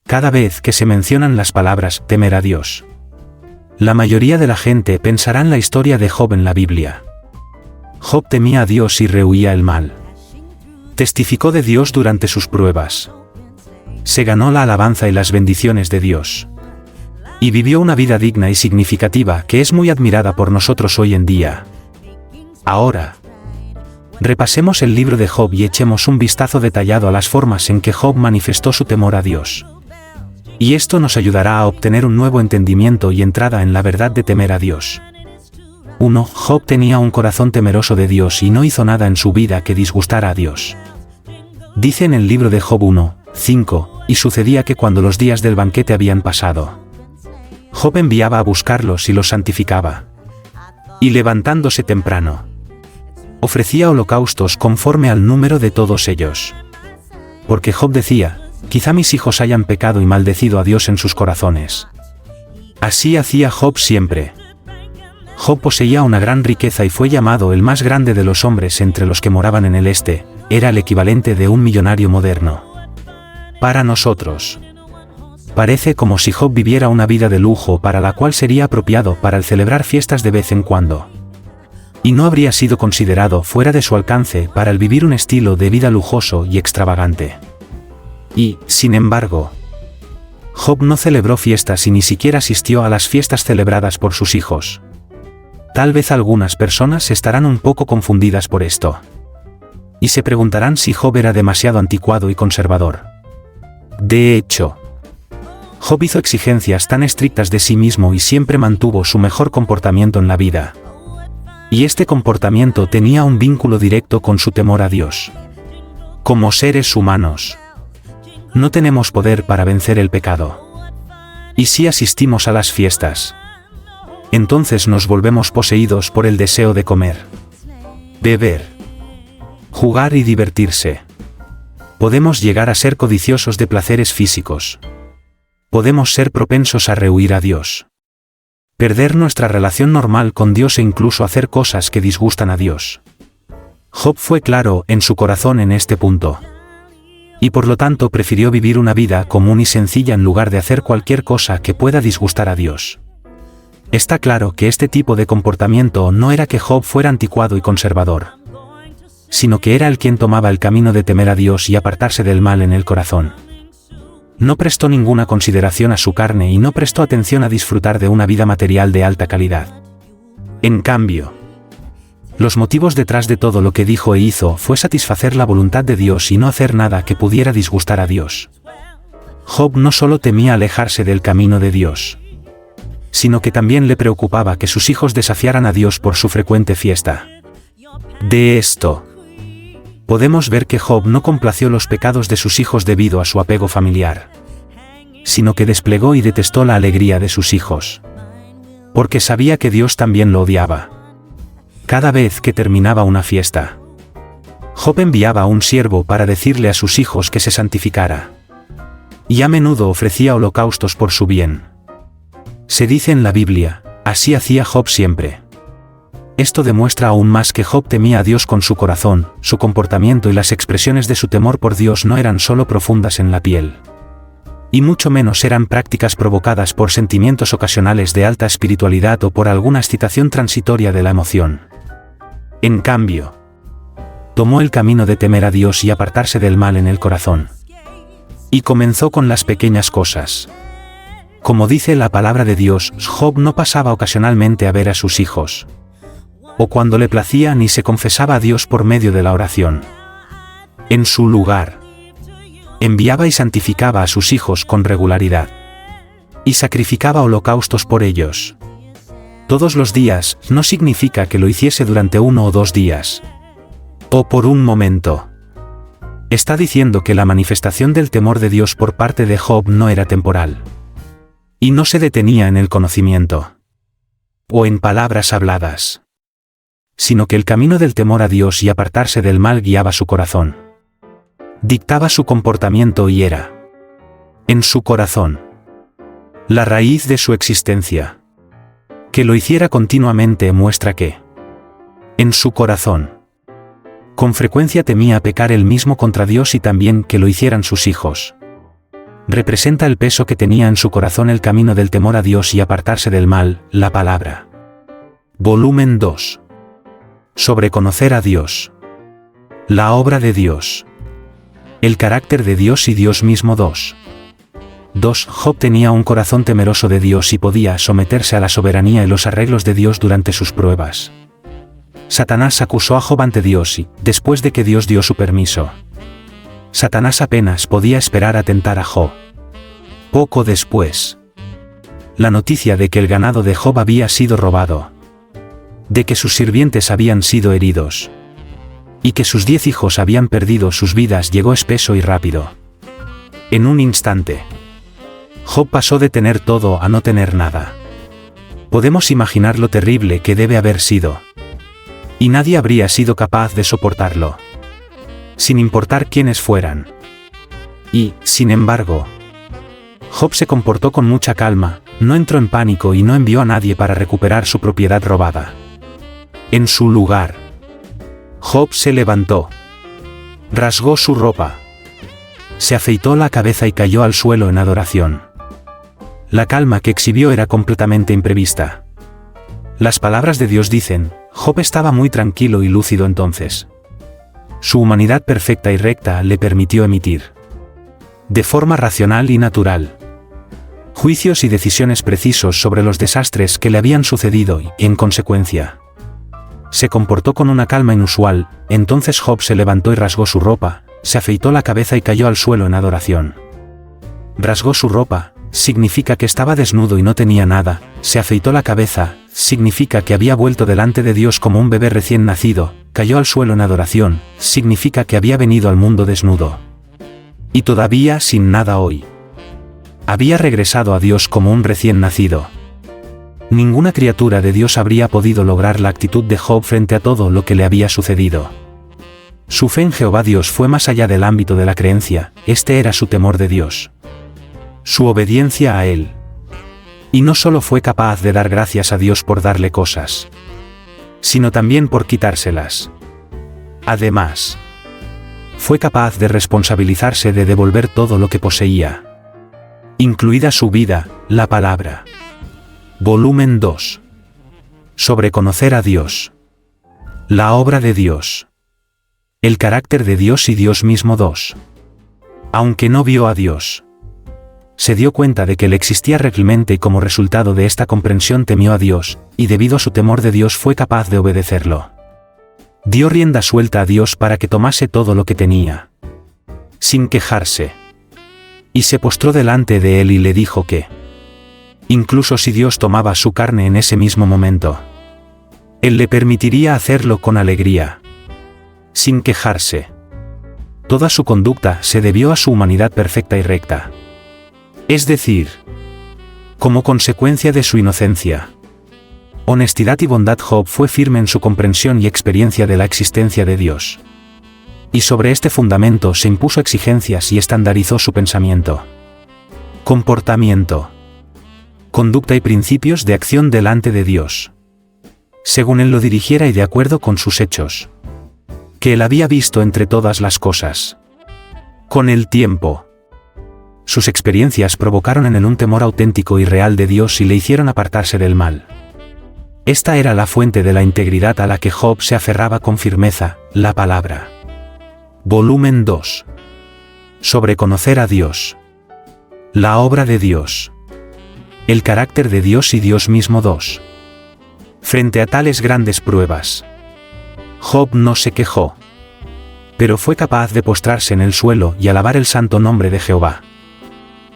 cada vez que se mencionan las palabras temer a Dios. La mayoría de la gente pensará en la historia de Job en la Biblia. Job temía a Dios y rehuía el mal. Testificó de Dios durante sus pruebas. Se ganó la alabanza y las bendiciones de Dios. Y vivió una vida digna y significativa que es muy admirada por nosotros hoy en día. Ahora, repasemos el libro de Job y echemos un vistazo detallado a las formas en que Job manifestó su temor a Dios. Y esto nos ayudará a obtener un nuevo entendimiento y entrada en la verdad de temer a Dios. 1. Job tenía un corazón temeroso de Dios y no hizo nada en su vida que disgustara a Dios. Dice en el libro de Job 1:5, y sucedía que cuando los días del banquete habían pasado, Job enviaba a buscarlos y los santificaba. Y levantándose temprano, ofrecía holocaustos conforme al número de todos ellos. Porque Job decía, quizá mis hijos hayan pecado y maldecido a Dios en sus corazones. Así hacía Job siempre. Job poseía una gran riqueza y fue llamado el más grande de los hombres entre los que moraban en el este, era el equivalente de un millonario moderno. Para nosotros, parece como si Job viviera una vida de lujo para la cual sería apropiado para el celebrar fiestas de vez en cuando. Y no habría sido considerado fuera de su alcance para el vivir un estilo de vida lujoso y extravagante. Y, sin embargo, Job no celebró fiestas y ni siquiera asistió a las fiestas celebradas por sus hijos. Tal vez algunas personas estarán un poco confundidas por esto. Y se preguntarán si Job era demasiado anticuado y conservador. De hecho, Job hizo exigencias tan estrictas de sí mismo y siempre mantuvo su mejor comportamiento en la vida. Y este comportamiento tenía un vínculo directo con su temor a Dios. Como seres humanos, no tenemos poder para vencer el pecado. Y si asistimos a las fiestas, entonces nos volvemos poseídos por el deseo de comer, beber, jugar y divertirse. Podemos llegar a ser codiciosos de placeres físicos. Podemos ser propensos a rehuir a Dios, perder nuestra relación normal con Dios e incluso hacer cosas que disgustan a Dios. Job fue claro en su corazón en este punto. Y por lo tanto prefirió vivir una vida común y sencilla en lugar de hacer cualquier cosa que pueda disgustar a Dios. Está claro que este tipo de comportamiento no era que Job fuera anticuado y conservador, sino que era el quien tomaba el camino de temer a Dios y apartarse del mal en el corazón. No prestó ninguna consideración a su carne y no prestó atención a disfrutar de una vida material de alta calidad. En cambio, los motivos detrás de todo lo que dijo e hizo fue satisfacer la voluntad de Dios y no hacer nada que pudiera disgustar a Dios. Job no solo temía alejarse del camino de Dios, sino que también le preocupaba que sus hijos desafiaran a Dios por su frecuente fiesta. De esto, podemos ver que Job no complació los pecados de sus hijos debido a su apego familiar, sino que desplegó y detestó la alegría de sus hijos, porque sabía que Dios también lo odiaba. Cada vez que terminaba una fiesta, Job enviaba a un siervo para decirle a sus hijos que se santificara, y a menudo ofrecía holocaustos por su bien. Se dice en la Biblia, así hacía Job siempre. Esto demuestra aún más que Job temía a Dios con su corazón, su comportamiento y las expresiones de su temor por Dios no eran solo profundas en la piel, y mucho menos eran prácticas provocadas por sentimientos ocasionales de alta espiritualidad o por alguna excitación transitoria de la emoción. En cambio, tomó el camino de temer a Dios y apartarse del mal en el corazón. Y comenzó con las pequeñas cosas. Como dice la palabra de Dios, Job no pasaba ocasionalmente a ver a sus hijos, o cuando le placía ni se confesaba a Dios por medio de la oración. En su lugar, enviaba y santificaba a sus hijos con regularidad, y sacrificaba holocaustos por ellos. Todos los días no significa que lo hiciese durante 1 o 2 días, o por un momento. Está diciendo que la manifestación del temor de Dios por parte de Job no era temporal, y no se detenía en el conocimiento, o en palabras habladas, sino que el camino del temor a Dios y apartarse del mal guiaba su corazón. Dictaba su comportamiento y era, en su corazón, la raíz de su existencia. Que lo hiciera continuamente muestra que, en su corazón, con frecuencia temía pecar él mismo contra Dios y también que lo hicieran sus hijos. representa el peso que tenía en su corazón el camino del temor a Dios y apartarse del mal, la palabra. Volumen 2. Sobre conocer a Dios. La obra de Dios. El carácter de Dios y Dios mismo 2. Job tenía un corazón temeroso de Dios y podía someterse a la soberanía y los arreglos de Dios durante sus pruebas. Satanás acusó a Job ante Dios y, después de que Dios dio su permiso, Satanás apenas podía esperar a tentar a Job. Poco después, la noticia de que el ganado de Job había sido robado, de que sus sirvientes habían sido heridos, y que sus 10 hijos habían perdido sus vidas llegó espeso y rápido. En un instante, Job pasó de tener todo a no tener nada. Podemos imaginar lo terrible que debe haber sido. Y nadie habría sido capaz de soportarlo, sin importar quiénes fueran. Y, sin embargo, Job se comportó con mucha calma, no entró en pánico y no envió a nadie para recuperar su propiedad robada. En su lugar, Job se levantó, rasgó su ropa, se afeitó la cabeza y cayó al suelo en adoración. La calma que exhibió era completamente imprevista. Las palabras de Dios dicen, Job estaba muy tranquilo y lúcido entonces. Su humanidad perfecta y recta le permitió emitir, de forma racional y natural, juicios y decisiones precisos sobre los desastres que le habían sucedido y, en consecuencia, se comportó con una calma inusual. Entonces Job se levantó y rasgó su ropa, se afeitó la cabeza y cayó al suelo en adoración. Rasgó su ropa, significa que estaba desnudo y no tenía nada, se afeitó la cabeza, significa que había vuelto delante de Dios como un bebé recién nacido, cayó al suelo en adoración, significa que había venido al mundo desnudo. Y todavía sin nada hoy. Había regresado a Dios como un recién nacido. Ninguna criatura de Dios habría podido lograr la actitud de Job frente a todo lo que le había sucedido. Su fe en Jehová Dios fue más allá del ámbito de la creencia, este era su temor de Dios, su obediencia a Él. Y no solo fue capaz de dar gracias a Dios por darle cosas, sino también por quitárselas. Además, fue capaz de responsabilizarse de devolver todo lo que poseía, incluida su vida, la palabra. Volumen 2. Sobre conocer a Dios. La obra de Dios. El carácter de Dios y Dios mismo 2. Aunque no vio a Dios, se dio cuenta de que Él existía realmente y como resultado de esta comprensión temió a Dios, y debido a su temor de Dios fue capaz de obedecerlo. Dio rienda suelta a Dios para que tomase todo lo que tenía, sin quejarse. Y se postró delante de Él y le dijo que, incluso si Dios tomaba su carne en ese mismo momento, Él le permitiría hacerlo con alegría, sin quejarse. Toda su conducta se debió a su humanidad perfecta y recta. Es decir, como consecuencia de su inocencia, honestidad y bondad, Job fue firme en su comprensión y experiencia de la existencia de Dios. Y sobre este fundamento se impuso exigencias y estandarizó su pensamiento, comportamiento, conducta y principios de acción delante de Dios, según Él lo dirigiera y de acuerdo con sus hechos, que Él había visto entre todas las cosas. Con el tiempo, sus experiencias provocaron en él un temor auténtico y real de Dios y le hicieron apartarse del mal. Esta era la fuente de la integridad a la que Job se aferraba con firmeza, la palabra. Volumen 2. Sobre conocer a Dios. La obra de Dios. El carácter de Dios y Dios mismo 2. Frente a tales grandes pruebas, Job no se quejó, pero fue capaz de postrarse en el suelo y alabar el santo nombre de Jehová.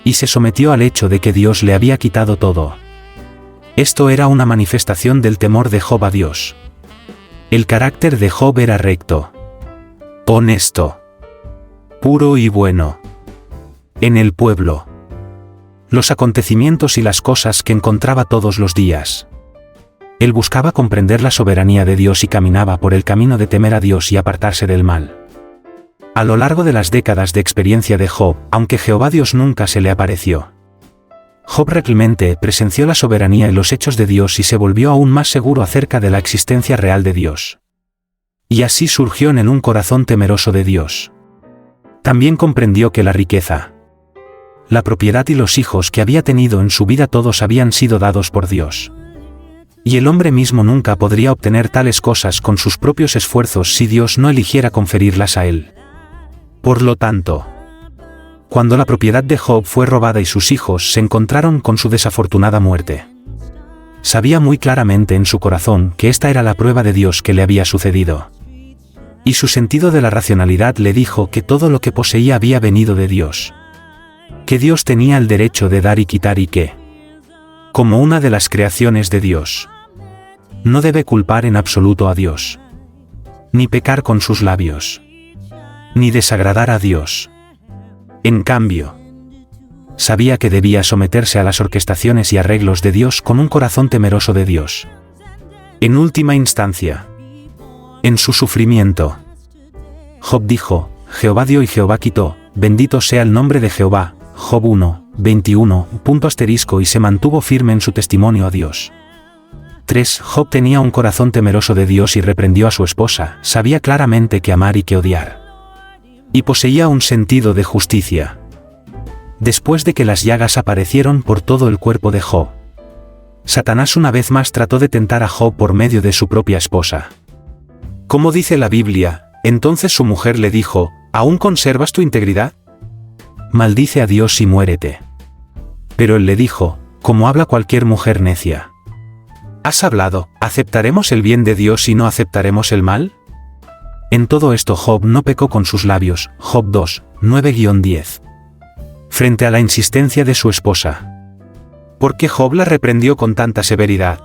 Y se sometió al hecho de que Dios le había quitado todo. Esto era una manifestación del temor de Job a Dios. El carácter de Job era recto, honesto, puro y bueno. En el pueblo, los acontecimientos y las cosas que encontraba todos los días, él buscaba comprender la soberanía de Dios y caminaba por el camino de temer a Dios y apartarse del mal. A lo largo de las décadas de experiencia de Job, aunque Jehová Dios nunca se le apareció, Job realmente presenció la soberanía y los hechos de Dios y se volvió aún más seguro acerca de la existencia real de Dios. Y así surgió en él un corazón temeroso de Dios. También comprendió que la riqueza, La propiedad y los hijos que había tenido en su vida todos habían sido dados por Dios. Y el hombre mismo nunca podría obtener tales cosas con sus propios esfuerzos si Dios no eligiera conferirlas a él. Por lo tanto, cuando la propiedad de Job fue robada y sus hijos se encontraron con su desafortunada muerte, sabía muy claramente en su corazón que esta era la prueba de Dios que le había sucedido. Y su sentido de la racionalidad le dijo que todo lo que poseía había venido de Dios. Que Dios tenía el derecho de dar y quitar y que, como una de las creaciones de Dios, no debe culpar en absoluto a Dios, ni pecar con sus labios, ni desagradar a Dios. En cambio, sabía que debía someterse a las orquestaciones y arreglos de Dios con un corazón temeroso de Dios. En última instancia, en su sufrimiento, Job dijo: Jehová dio y Jehová quitó, bendito sea el nombre de Jehová. Job 1, 21, y se mantuvo firme en su testimonio a Dios. 3. Job tenía un corazón temeroso de Dios y reprendió a su esposa, sabía claramente que amar y que odiar. Y poseía un sentido de justicia. Después de que las llagas aparecieron por todo el cuerpo de Job, Satanás una vez más trató de tentar a Job por medio de su propia esposa. Como dice la Biblia, entonces su mujer le dijo: ¿Aún conservas tu integridad? Maldice a Dios y muérete. Pero él le dijo, como habla cualquier mujer necia: ¿has hablado, aceptaremos el bien de Dios y no aceptaremos el mal? En todo esto Job no pecó con sus labios. Job 2, 9-10. Frente a la insistencia de su esposa, ¿por qué Job la reprendió con tanta severidad?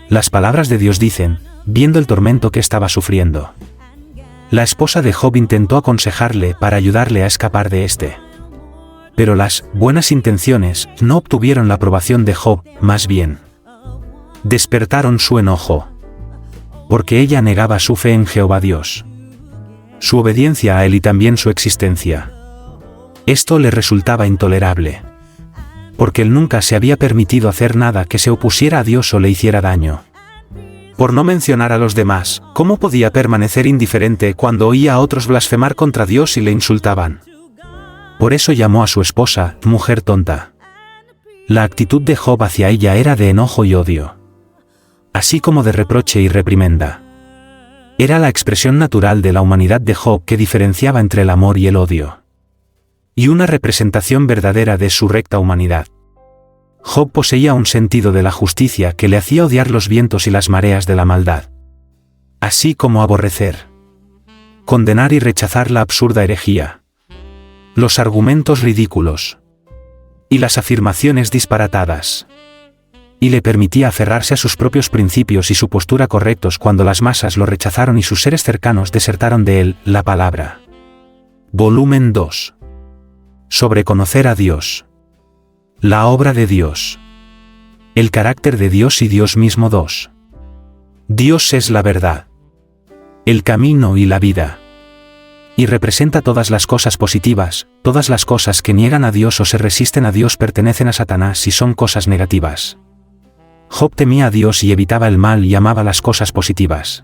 Las palabras de Dios dicen, viendo el tormento que estaba sufriendo. La esposa de Job intentó aconsejarle para ayudarle a escapar de este. Pero las buenas intenciones no obtuvieron la aprobación de Job, más bien despertaron su enojo. Porque ella negaba su fe en Jehová Dios, su obediencia a él y también su existencia. Esto le resultaba intolerable. Porque él nunca se había permitido hacer nada que se opusiera a Dios o le hiciera daño. Por no mencionar a los demás, ¿cómo podía permanecer indiferente cuando oía a otros blasfemar contra Dios y le insultaban? Por eso llamó a su esposa, mujer tonta. La actitud de Job hacia ella era de enojo y odio, así como de reproche y reprimenda. Era la expresión natural de la humanidad de Job que diferenciaba entre el amor y el odio. Y una representación verdadera de su recta humanidad. Job poseía un sentido de la justicia que le hacía odiar los vientos y las mareas de la maldad. Así como aborrecer, condenar y rechazar la absurda herejía, los argumentos ridículos y las afirmaciones disparatadas. Y le permitía aferrarse a sus propios principios y su postura correctos cuando las masas lo rechazaron y sus seres cercanos desertaron de él. La palabra. Volumen 2. Sobre conocer a Dios. La obra de Dios. El carácter de Dios y Dios mismo. 2. Dios es la verdad, el camino y la vida. Y representa todas las cosas positivas. Todas las cosas que niegan a Dios o se resisten a Dios pertenecen a Satanás y son cosas negativas. Job temía a Dios y evitaba el mal y amaba las cosas positivas.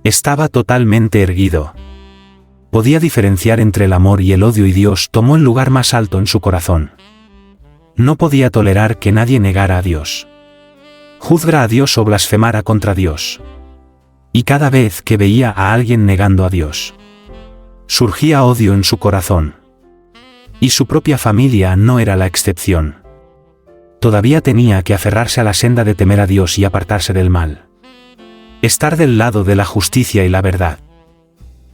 Estaba totalmente erguido. Podía diferenciar entre el amor y el odio y Dios tomó el lugar más alto en su corazón. No podía tolerar que nadie negara a Dios, juzgara a Dios o blasfemara contra Dios. Y cada vez que veía a alguien negando a Dios, surgía odio en su corazón. Y su propia familia no era la excepción. Todavía tenía que aferrarse a la senda de temer a Dios y apartarse del mal. Estar del lado de la justicia y la verdad.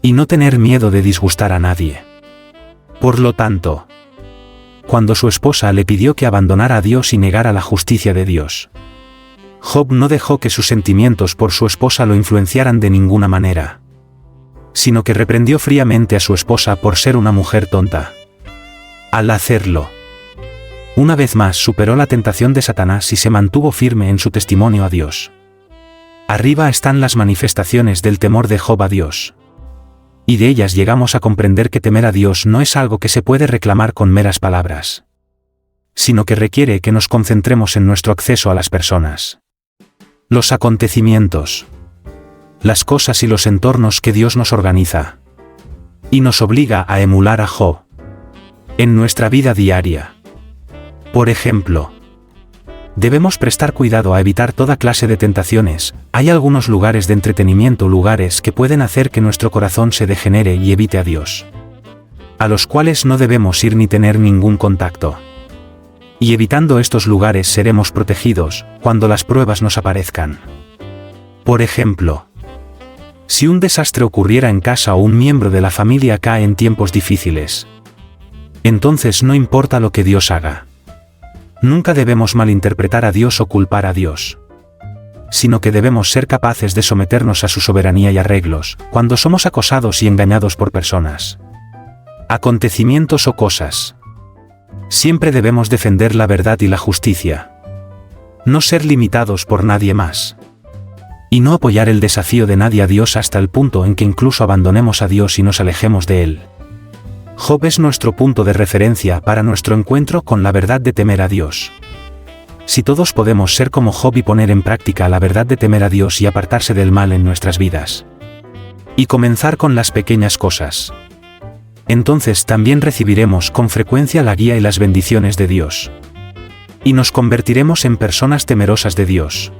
Y no tener miedo de disgustar a nadie. Por lo tanto, cuando su esposa le pidió que abandonara a Dios y negara la justicia de Dios, Job no dejó que sus sentimientos por su esposa lo influenciaran de ninguna manera, sino que reprendió fríamente a su esposa por ser una mujer tonta. Al hacerlo, una vez más superó la tentación de Satanás y se mantuvo firme en su testimonio a Dios. Arriba están las manifestaciones del temor de Job a Dios. Y de ellas llegamos a comprender que temer a Dios no es algo que se puede reclamar con meras palabras, sino que requiere que nos concentremos en nuestro acceso a las personas, los acontecimientos, las cosas y los entornos que Dios nos organiza, y nos obliga a emular a Job. en nuestra vida diaria. Por ejemplo, debemos prestar cuidado a evitar toda clase de tentaciones. Hay algunos lugares de entretenimiento, lugares que pueden hacer que nuestro corazón se degenere y evite a Dios, a los cuales no debemos ir ni tener ningún contacto. Y evitando estos lugares seremos protegidos cuando las pruebas nos aparezcan. Por ejemplo, si un desastre ocurriera en casa o un miembro de la familia cae en tiempos difíciles, entonces no importa lo que Dios haga. Nunca debemos malinterpretar a Dios o culpar a Dios, sino que debemos ser capaces de someternos a su soberanía y arreglos cuando somos acosados y engañados por personas, acontecimientos o cosas. Siempre debemos defender la verdad y la justicia, no ser limitados por nadie más, y no apoyar el desafío de nadie a Dios hasta el punto en que incluso abandonemos a Dios y nos alejemos de Él. Job es nuestro punto de referencia para nuestro encuentro con la verdad de temer a Dios. Si todos podemos ser como Job y poner en práctica la verdad de temer a Dios y apartarse del mal en nuestras vidas, y comenzar con las pequeñas cosas, entonces también recibiremos con frecuencia la guía y las bendiciones de Dios, y nos convertiremos en personas temerosas de Dios.